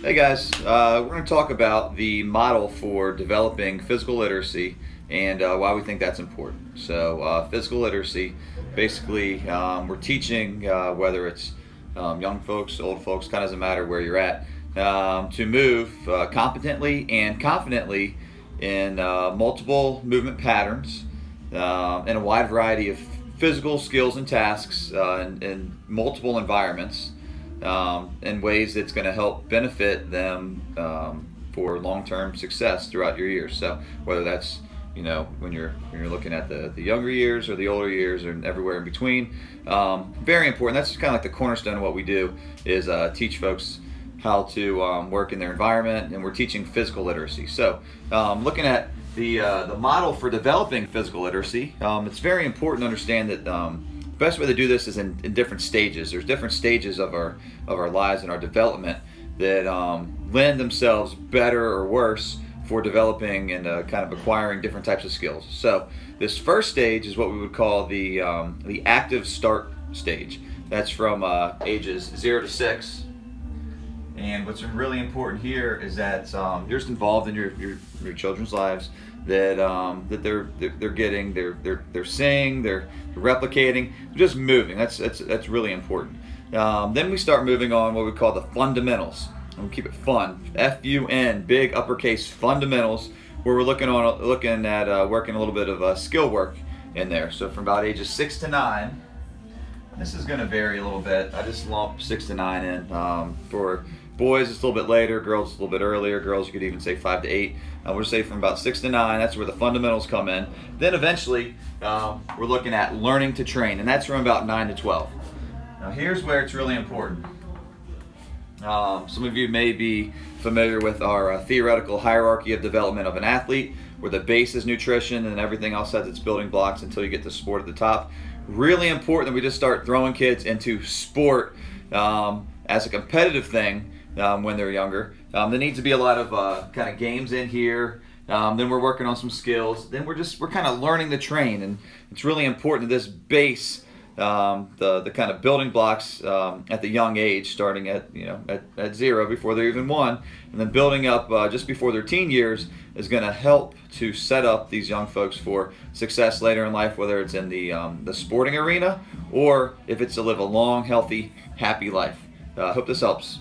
Hey guys, we're going to talk about the model for developing physical literacy and why we think that's important. So, physical literacy, basically, we're teaching whether it's young folks, old folks, kind of doesn't matter where you're at, to move competently and confidently in multiple movement patterns in a wide variety of physical skills and tasks in multiple environments in ways that's going to help benefit them for long-term success throughout your years. So whether that's when you're looking at the younger years or the older years and everywhere in between, very important. That's kind of like the cornerstone of what we do is teach folks how to work in their environment, and we're teaching physical literacy. So looking at the model for developing physical literacy, it's very important to understand that the best way to do this is in different stages. There's different stages of our lives and our development that lend themselves better or worse for developing and kind of acquiring different types of skills. So this first stage is what we would call the active start stage. That's from ages 0 to 6. And what's really important here is that you're just involved in your children's lives. That they're getting, they're seeing, they're replicating, just moving. That's really important. Then we start moving on what we call the fundamentals. And we keep it fun. F-U-N, big uppercase fundamentals, where we're looking at working a little bit of skill work in there. So from about ages 6 to 9. This is going to vary a little bit. I just lump 6 to 9 in. For boys, it's a little bit later. Girls, it's a little bit earlier. Girls, you could even say 5 to 8. We'll say from about 6 to 9. That's where the fundamentals come in. Then eventually, we're looking at learning to train, and that's from about 9 to 12. Now, here's where it's really important. Some of you may be familiar with our theoretical hierarchy of development of an athlete, where the base is nutrition and everything else has its building blocks until you get to sport at the top. Really important that we just start throwing kids into sport as a competitive thing when they're younger. There needs to be a lot of kind of games in here. Then we're working on some skills. Then we're kind of learning to train, and it's really important that this base, the kind of building blocks at the young age, starting at 0 before they're even 1, and then building up just before their teen years, is going to help to set up these young folks for success later in life, whether it's in the sporting arena or if it's to live a long, healthy, happy life. Hope this helps.